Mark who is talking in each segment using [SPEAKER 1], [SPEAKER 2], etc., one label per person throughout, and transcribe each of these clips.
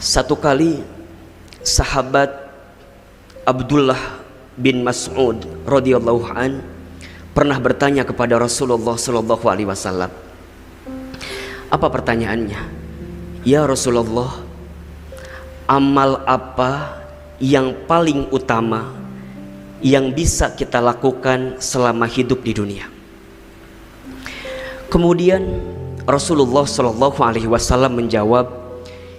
[SPEAKER 1] Satu kali sahabat Abdullah bin Mas'ud radhiyallahu an pernah bertanya kepada Rasulullah sallallahu alaihi wasallam. Apa pertanyaannya? Ya Rasulullah, amal apa yang paling utama yang bisa kita lakukan selama hidup di dunia? Kemudian Rasulullah sallallahu alaihi wasallam menjawab,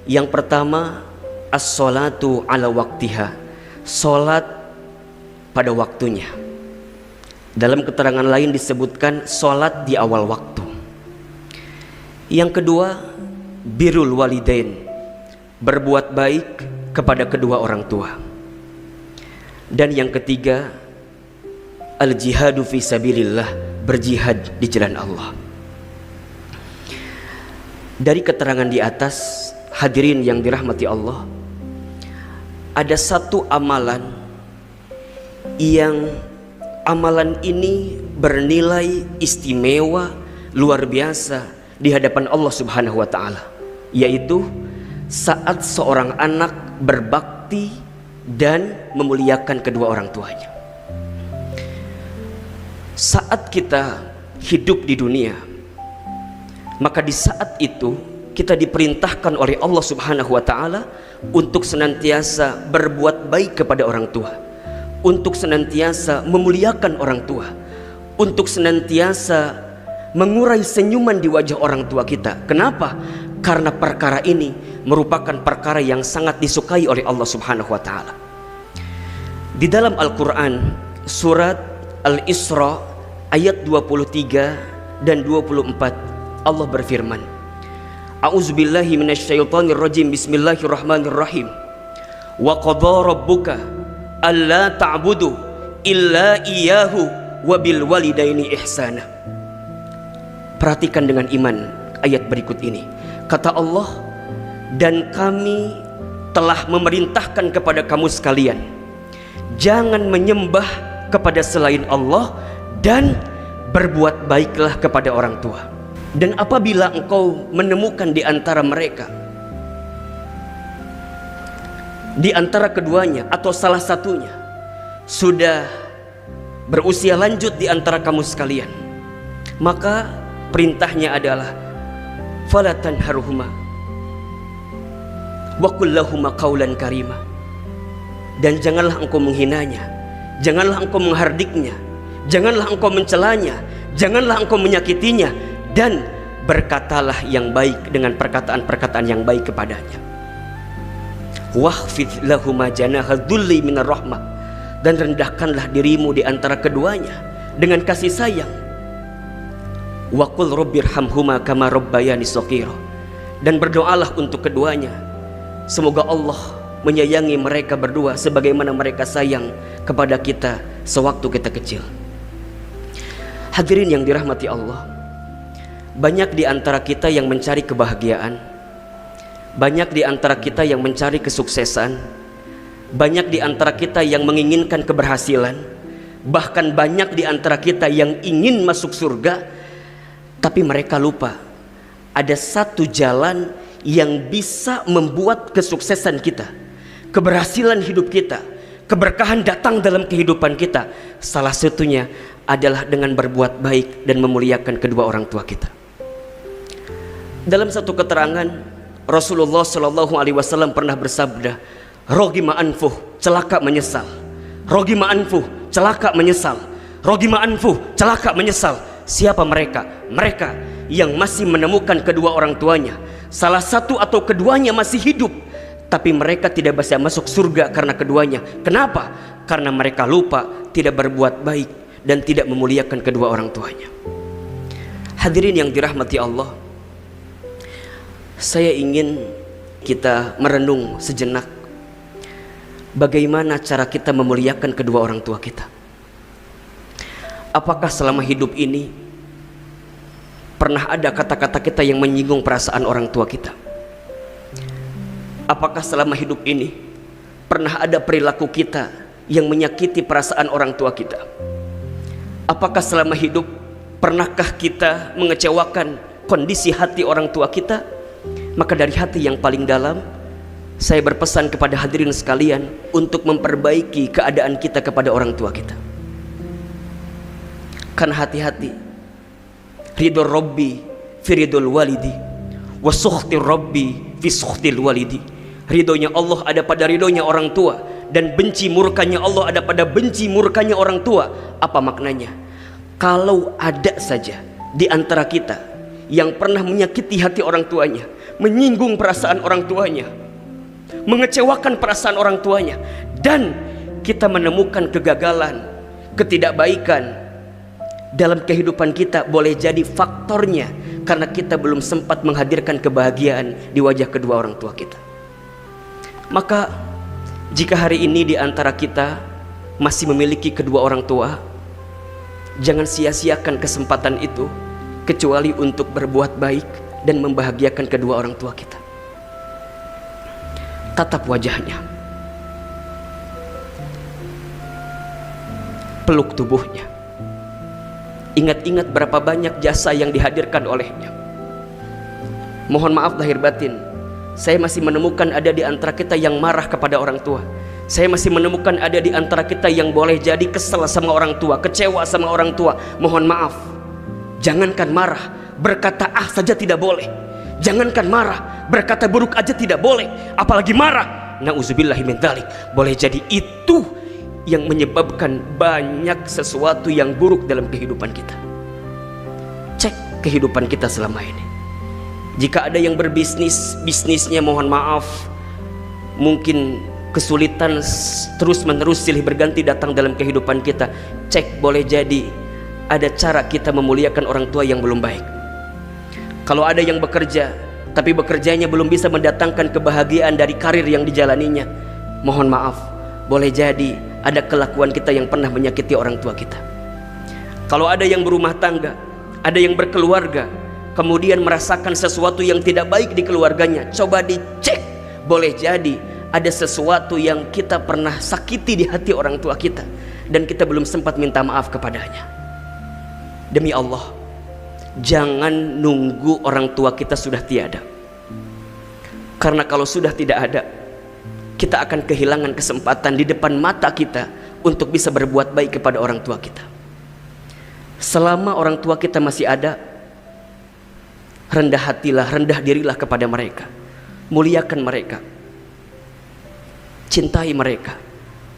[SPEAKER 1] yang pertama, as-salatu ala waktiha, salat pada waktunya. Dalam keterangan lain disebutkan salat di awal waktu. Yang kedua, birrul walidain, berbuat baik kepada kedua orang tua. Dan yang ketiga, al-jihadu fi sabilillah, berjihad di jalan Allah. Dari keterangan di atas, hadirin yang dirahmati Allah, ada satu amalan yang amalan ini bernilai istimewa luar biasa di hadapan Allah Subhanahu wa taala, yaitu saat seorang anak berbakti dan memuliakan kedua orang tuanya. Saat kita hidup di dunia, maka di saat itu kita diperintahkan oleh Allah Subhanahu wa taala untuk senantiasa berbuat baik kepada orang tua, untuk senantiasa memuliakan orang tua, untuk senantiasa mengurai senyuman di wajah orang tua kita. Kenapa? Karena perkara ini merupakan perkara yang sangat disukai oleh Allah Subhanahu wa taala. Di dalam Al-Qur'an surat Al-Isra ayat 23 dan 24, Allah berfirman, A'udzubillahi minasyaitonirrajim, bismillahirrahmanirrahim. Wa qadha rabbuka alla ta'budu illa iyyahu wa bil walidaini ihsana. Perhatikan dengan iman ayat berikut ini. Kata Allah, dan kami telah memerintahkan kepada kamu sekalian, jangan menyembah kepada selain Allah dan berbuat baiklah kepada orang tua. Dan apabila engkau menemukan di antara mereka, di antara keduanya atau salah satunya sudah berusia lanjut di antara kamu sekalian, maka perintahnya adalah fala tanharhuma wa qul lahuma qaulan karima. Dan janganlah engkau menghinanya, janganlah engkau menghardiknya, janganlah engkau mencelanya, janganlah engkau menyakitinya, dan berkatalah yang baik dengan perkataan-perkataan yang baik kepadanya. Wahfid lahuma janaha dzulli minar rahmah, dan rendahkanlah dirimu di antara keduanya dengan kasih sayang. Wa qul rabbirhamhuma kama rabbayani shaghira, dan berdoalah untuk keduanya, semoga Allah menyayangi mereka berdua sebagaimana mereka sayang kepada kita sewaktu kita kecil. Hadirin yang dirahmati Allah, banyak di antara kita yang mencari kebahagiaan, banyak di antara kita yang mencari kesuksesan, banyak di antara kita yang menginginkan keberhasilan, bahkan banyak di antara kita yang ingin masuk surga. Tapi mereka lupa ada satu jalan yang bisa membuat kesuksesan kita, keberhasilan hidup kita, keberkahan datang dalam kehidupan kita. Salah satunya adalah dengan berbuat baik dan memuliakan kedua orang tua kita. Dalam satu keterangan, Rasulullah Shallallahu Alaihi Wasallam pernah bersabda, "Rogima anfuh, celaka menyesal. Rogima anfuh, celaka menyesal. Rogima anfuh, celaka menyesal." Siapa mereka? Mereka yang masih menemukan kedua orang tuanya, salah satu atau keduanya masih hidup, tapi mereka tidak bisa masuk surga karena keduanya. Kenapa? Karena mereka lupa, tidak berbuat baik, dan tidak memuliakan kedua orang tuanya. Hadirin yang dirahmati Allah, saya ingin kita merenung sejenak bagaimana cara kita memuliakan kedua orang tua kita. Apakah selama hidup ini pernah ada kata-kata kita yang menyinggung perasaan orang tua kita? Apakah selama hidup ini pernah ada perilaku kita yang menyakiti perasaan orang tua kita? Apakah selama hidup pernahkah kita mengecewakan kondisi hati orang tua kita? Maka dari hati yang paling dalam, Saya berpesan kepada hadirin sekalian untuk memperbaiki keadaan kita kepada orang tua kita. Karena hati-hati, ridho Rabbi fi ridhol walidi wa sukhti Rabbi fi sukhtil walidi. Ridhonya Allah ada pada ridhonya orang tua, dan benci murkanya Allah ada pada benci murkanya orang tua. Apa maknanya? Kalau ada saja di antara kita yang pernah menyakiti hati orang tuanya, menyinggung perasaan orang tuanya, mengecewakan perasaan orang tuanya, dan kita menemukan kegagalan, ketidakbaikan dalam kehidupan kita, boleh jadi faktornya karena kita belum sempat menghadirkan kebahagiaan di wajah kedua orang tua kita. Maka jika hari ini di antara kita masih memiliki kedua orang tua, jangan sia-siakan kesempatan itu kecuali untuk berbuat baik dan membahagiakan kedua orang tua kita. Tatap wajahnya, peluk tubuhnya, ingat-ingat berapa banyak jasa yang dihadirkan olehnya. Mohon maaf lahir batin, saya masih menemukan ada di antara kita yang marah kepada orang tua. Saya masih menemukan ada di antara kita yang boleh jadi kesel sama orang tua, kecewa sama orang tua. Mohon maaf, jangankan marah, berkata ah saja tidak boleh. Jangankan marah, berkata buruk aja tidak boleh, apalagi marah. Nauzubillahi min dzalik. Boleh jadi itu yang menyebabkan banyak sesuatu yang buruk dalam kehidupan kita. Cek kehidupan kita selama ini. Jika ada yang berbisnis, bisnisnya mohon maaf, mungkin kesulitan terus menerus silih berganti datang dalam kehidupan kita. Cek, boleh jadi ada cara kita memuliakan orang tua yang belum baik. Kalau ada yang bekerja tapi bekerjanya belum bisa mendatangkan kebahagiaan dari karir yang dijalaninya, mohon maaf, boleh jadi ada kelakuan kita yang pernah menyakiti orang tua kita. Kalau ada yang berumah tangga, ada yang berkeluarga, kemudian merasakan sesuatu yang tidak baik di keluarganya, coba dicek, boleh jadi ada sesuatu yang kita pernah sakiti di hati orang tua kita dan kita belum sempat minta maaf kepadanya. Demi Allah, jangan nunggu orang tua kita sudah tiada, karena kalau sudah tidak ada, kita akan kehilangan kesempatan di depan mata kita untuk bisa berbuat baik kepada orang tua kita. Selama orang tua kita masih ada, rendah hatilah, rendah dirilah kepada mereka, muliakan mereka, cintai mereka,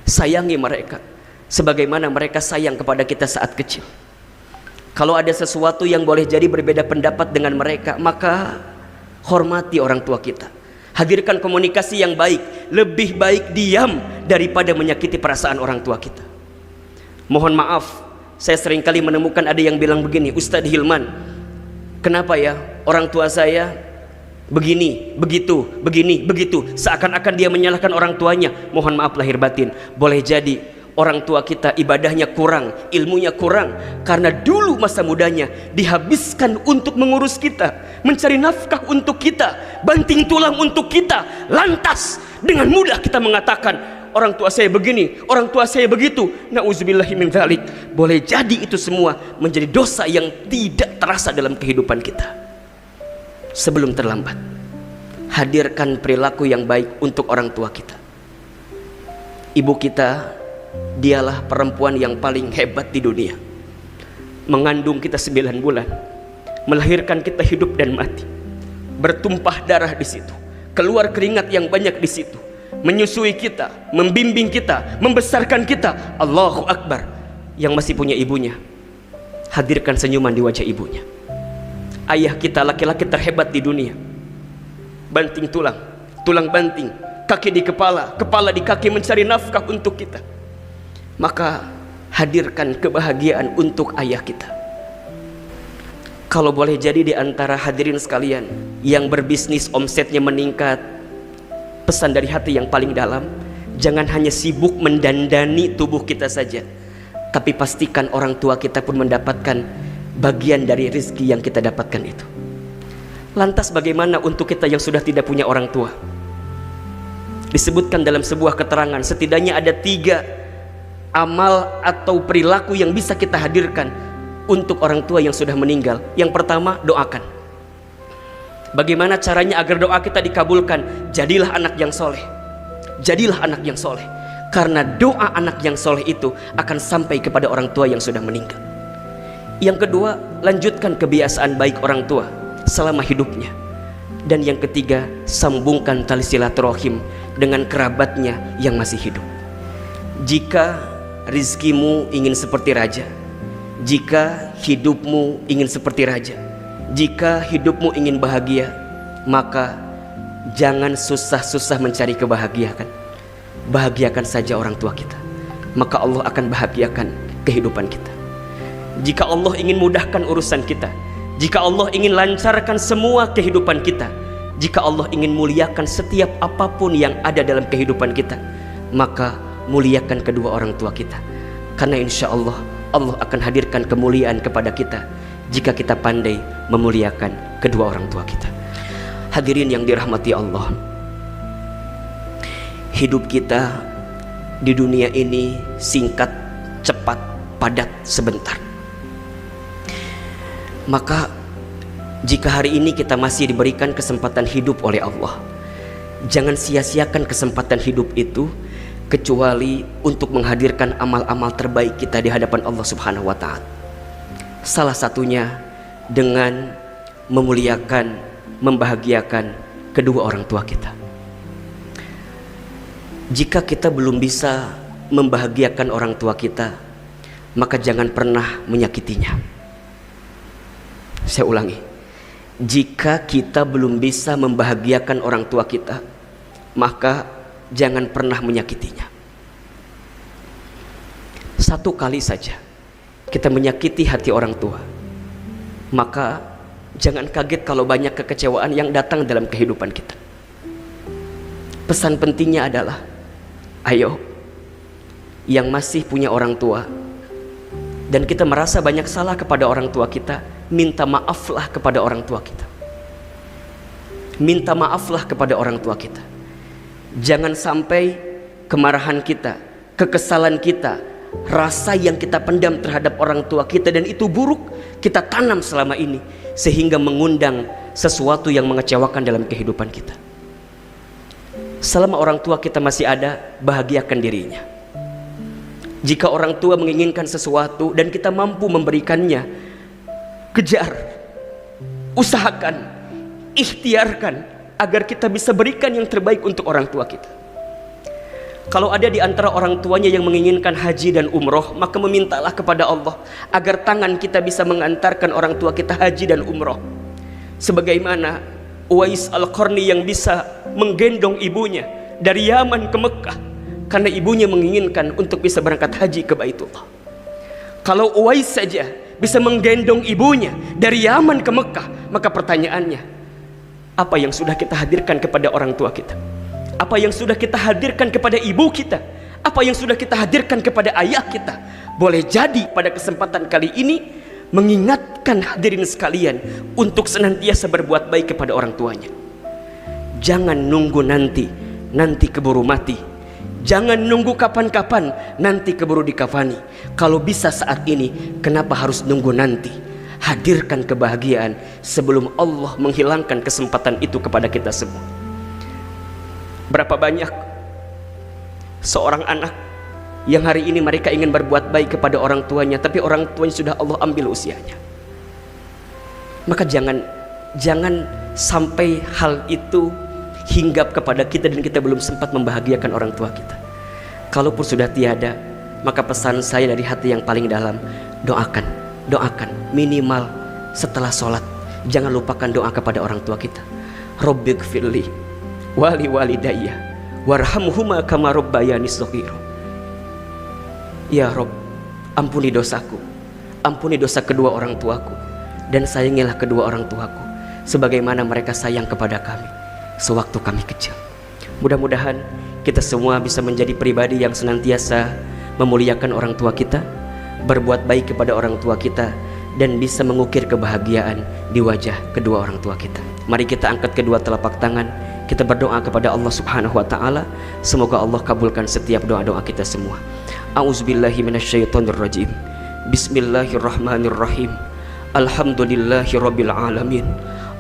[SPEAKER 1] sayangi mereka sebagaimana mereka sayang kepada kita saat kecil. Kalau ada sesuatu yang boleh jadi berbeda pendapat dengan mereka, maka hormati orang tua kita, hadirkan komunikasi yang baik. Lebih baik diam daripada menyakiti perasaan orang tua kita. Mohon maaf, saya seringkali menemukan ada yang bilang begini, Ustadz Hilman, kenapa ya orang tua saya begini, begitu, begini, begitu, seakan-akan dia menyalahkan orang tuanya. Mohon maaf lahir batin, boleh jadi orang tua kita ibadahnya kurang, ilmunya kurang, karena dulu masa mudanya dihabiskan untuk mengurus kita, mencari nafkah untuk kita, banting tulang untuk kita. Lantas dengan mudah kita mengatakan orang tua saya begini, orang tua saya begitu. Nauzubillahi min dzalik. Boleh jadi itu semua menjadi dosa yang tidak terasa dalam kehidupan kita. Sebelum terlambat, hadirkan perilaku yang baik untuk orang tua kita. Ibu kita, dialah perempuan yang paling hebat di dunia. Mengandung kita 9 bulan, melahirkan kita hidup dan mati, bertumpah darah di situ, keluar keringat yang banyak di situ, menyusui kita, membimbing kita, membesarkan kita. Allahu Akbar. Yang masih punya ibunya, hadirkan senyuman di wajah ibunya. Ayah kita laki-laki terhebat di dunia, banting tulang, tulang banting, kaki di kepala, kepala di kaki, mencari nafkah untuk kita. Maka hadirkan kebahagiaan untuk ayah kita. Kalau boleh jadi di antara hadirin sekalian yang berbisnis omsetnya meningkat, pesan dari hati yang paling dalam, jangan hanya sibuk mendandani tubuh kita saja, tapi pastikan orang tua kita pun mendapatkan bagian dari rezeki yang kita dapatkan itu. Lantas bagaimana untuk kita yang sudah tidak punya orang tua? Disebutkan dalam sebuah keterangan, setidaknya ada 3 amal atau perilaku yang bisa kita hadirkan untuk orang tua yang sudah meninggal. Yang pertama, doakan. Bagaimana caranya agar doa kita dikabulkan? Jadilah anak yang soleh. Jadilah anak yang soleh. Karena doa anak yang soleh itu akan sampai kepada orang tua yang sudah meninggal. Yang kedua, lanjutkan kebiasaan baik orang tua selama hidupnya. Dan yang ketiga, sambungkan tali silaturahim dengan kerabatnya yang masih hidup. Jika rizkimu ingin seperti raja, jika hidupmu ingin seperti raja, jika hidupmu ingin bahagia, maka jangan susah-susah mencari kebahagiaan. Bahagiakan saja orang tua kita, maka Allah akan bahagiakan kehidupan kita. Jika Allah ingin mudahkan urusan kita, jika Allah ingin lancarkan semua kehidupan kita, jika Allah ingin muliakan setiap apapun yang ada dalam kehidupan kita, maka muliakan kedua orang tua kita. Karena insya Allah, Allah akan hadirkan kemuliaan kepada kita jika kita pandai memuliakan kedua orang tua kita. Hadirin yang dirahmati Allah, hidup kita di dunia ini singkat, cepat, padat, sebentar. Maka jika hari ini kita masih diberikan kesempatan hidup oleh Allah, jangan sia-siakan kesempatan hidup itu kecuali untuk menghadirkan amal-amal terbaik kita di hadapan Allah Subhanahu wa Ta'ala. Salah satunya dengan memuliakan, membahagiakan kedua orang tua kita. Jika kita belum bisa membahagiakan orang tua kita, maka jangan pernah menyakitinya. Saya ulangi, jika kita belum bisa membahagiakan orang tua kita, maka jangan pernah menyakitinya. Satu kali saja kita menyakiti hati orang tua, maka jangan kaget kalau banyak kekecewaan yang datang dalam kehidupan kita. Pesan pentingnya adalah, ayo yang masih punya orang tua dan kita merasa banyak salah kepada orang tua kita, minta maaflah kepada orang tua kita. Minta maaflah kepada orang tua kita. Jangan sampai kemarahan kita, kekesalan kita, rasa yang kita pendam terhadap orang tua kita dan itu buruk, kita tanam selama ini sehingga mengundang sesuatu yang mengecewakan dalam kehidupan kita. Selama orang tua kita masih ada, bahagiakan dirinya. Jika orang tua menginginkan sesuatu dan kita mampu memberikannya, kejar, usahakan, ikhtiarkan agar kita bisa berikan yang terbaik untuk orang tua kita. Kalau ada di antara orang tuanya yang menginginkan haji dan umroh, maka memintalah kepada Allah agar tangan kita bisa mengantarkan orang tua kita haji dan umroh. Sebagaimana Uwais Al-Qarni yang bisa menggendong ibunya dari Yaman ke Mekah karena ibunya menginginkan untuk bisa berangkat haji ke Baitullah. Kalau Uwais saja bisa menggendong ibunya dari Yaman ke Mekah, maka pertanyaannya, apa yang sudah kita hadirkan kepada orang tua kita? Apa yang sudah kita hadirkan kepada ibu kita? Apa yang sudah kita hadirkan kepada ayah kita? Boleh jadi pada kesempatan kali ini mengingatkan hadirin sekalian untuk senantiasa berbuat baik kepada orang tuanya. Jangan nunggu nanti keburu mati. Jangan nunggu kapan-kapan, nanti keburu dikafani. Kalau bisa saat ini, kenapa harus nunggu nanti? Hadirkan kebahagiaan sebelum Allah menghilangkan kesempatan itu kepada kita semua. Berapa banyak seorang anak yang hari ini mereka ingin berbuat baik kepada orang tuanya, tapi orang tuanya sudah Allah ambil usianya. Maka jangan sampai hal itu hinggap kepada kita dan kita belum sempat membahagiakan orang tua kita. Kalaupun sudah tiada, maka pesan saya dari hati yang paling dalam, doakan minimal setelah sholat. Jangan lupakan doa kepada orang tua kita. Rabbighfirli wali walidayya warhamhuma kama rabbayani shaghira. Ya Rob, ampuni dosaku, ampuni dosa kedua orang tuaku, dan sayangilah kedua orang tuaku sebagaimana mereka sayang kepada kami sewaktu kami kecil. Mudah-mudahan kita semua bisa menjadi pribadi yang senantiasa memuliakan orang tua kita, berbuat baik kepada orang tua kita, dan bisa mengukir kebahagiaan di wajah kedua orang tua kita. Mari kita angkat kedua telapak tangan, kita berdoa kepada Allah Subhanahu wa Ta'ala. Semoga Allah kabulkan setiap doa-doa kita semua. A'udzubillahi minasyaitonirrajim. Bismillahirrahmanirrahim. Alhamdulillahirabbil alamin.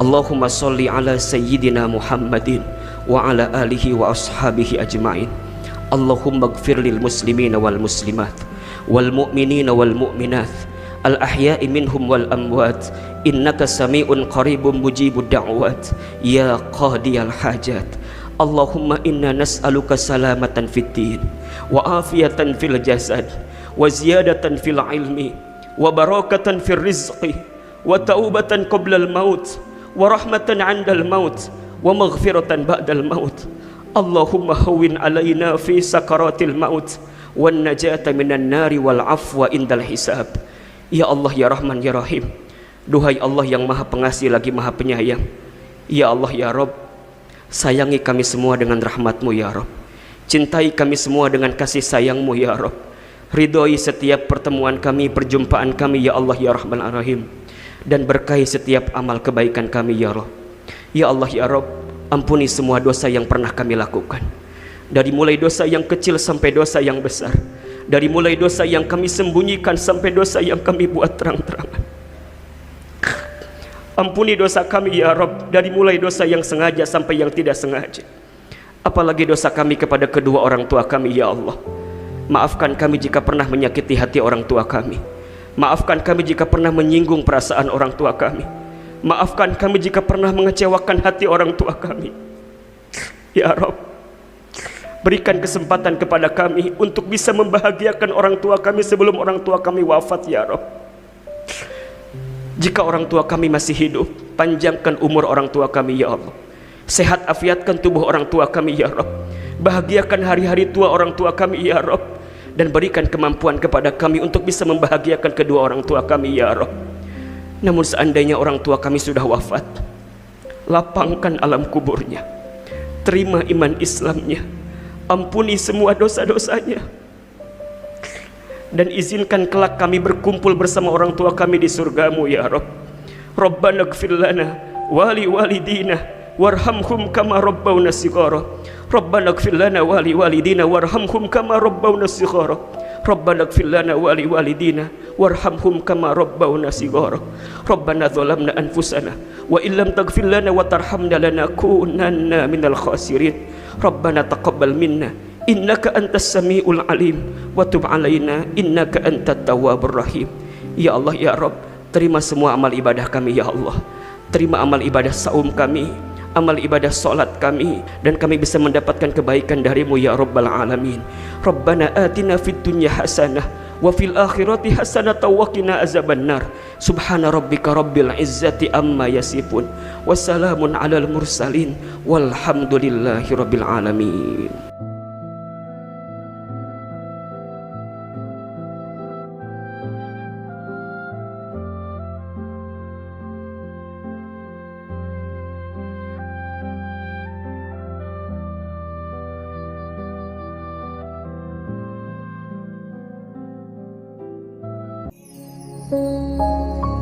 [SPEAKER 1] Allahumma sholli ala sayyidina Muhammadin wa ala alihi wa ashabihi ajma'in. Allahumma ighfir lil muslimina wal muslimat wal mu'minina wal mu'minat al ahya'i minhum wal amwat innaka sami'un qaribun mujibud da'wat ya qadiyal hajat. Allahumma inna nas'aluka salamatan fid din wa afiyatan fil jasad wa ziyadatan fil ilmi wa barakatan fil rizqi wa taubatan qabla al maut wa rahmatan 'inda al maut wa maghfiratan ba'da al maut. Allahumma hawwin alaina fi sakaratil maut wan najata minan nari wal afwa indal hisab. Ya Allah, ya Rahman, ya Rahim, duhai Allah yang maha pengasih lagi maha penyayang, ya Allah, ya Rabb, sayangi kami semua dengan rahmat-Mu ya Rabb, cintai kami semua dengan kasih sayang-Mu ya Rabb, ridhoi setiap pertemuan kami, perjumpaan kami ya Allah, ya Rahman, ya Rahim, dan berkahi setiap amal kebaikan kami ya Rabb. Ya Allah, ya Rabb, ampuni semua dosa yang pernah kami lakukan, dari mulai dosa yang kecil sampai dosa yang besar, dari mulai dosa yang kami sembunyikan sampai dosa yang kami buat terang-terangan. Ampuni dosa kami ya Rabb, dari mulai dosa yang sengaja sampai yang tidak sengaja, apalagi dosa kami kepada kedua orang tua kami ya Allah. Maafkan kami jika pernah menyakiti hati orang tua kami, maafkan kami jika pernah menyinggung perasaan orang tua kami, maafkan kami jika pernah mengecewakan hati orang tua kami ya Rabb. Berikan kesempatan kepada kami untuk bisa membahagiakan orang tua kami sebelum orang tua kami wafat ya Rabb. Jika orang tua kami masih hidup, panjangkan umur orang tua kami ya Allah. Sehat afiatkan tubuh orang tua kami ya Rabb. Bahagiakan hari-hari tua orang tua kami ya Rabb. Dan berikan kemampuan kepada kami untuk bisa membahagiakan kedua orang tua kami ya Rabb. Namun seandainya orang tua kami sudah wafat, lapangkan alam kuburnya, terima iman Islamnya, ampuni semua dosa-dosanya, dan izinkan kelak kami berkumpul bersama orang tua kami di surgamu ya Rabb. Rabbana ighfir lana wali walidina warhamhum kama rabbawna shighara. Rabbana ighfir lana wali walidina warhamhum kama rabbawna shighara. Rabbana ighfir lana wali walidina warhamhum kama rabbawna shighara. Rabbana zalamna anfusana wa illam taghfir lana wa tarhamna lanakunanna minal khasirin. Rabbana taqabbal minna innaka antas samiul alim wa tub alaina innaka antat tawwabur rahim. Ya Allah, ya Rabb, terima semua amal ibadah kami ya Allah. Terima amal ibadah saum kami, amal ibadah salat kami, dan kami bisa mendapatkan kebaikan darimu ya Rabbal alamin. Rabbana atina fid dunya hasanah wa fil akhirati hasanatan wa qina azabannar. Subhana rabbika rabbil izzati amma yasifun wa salamun alal mursalin walhamdulillahi rabbil alamin.
[SPEAKER 2] Thank you.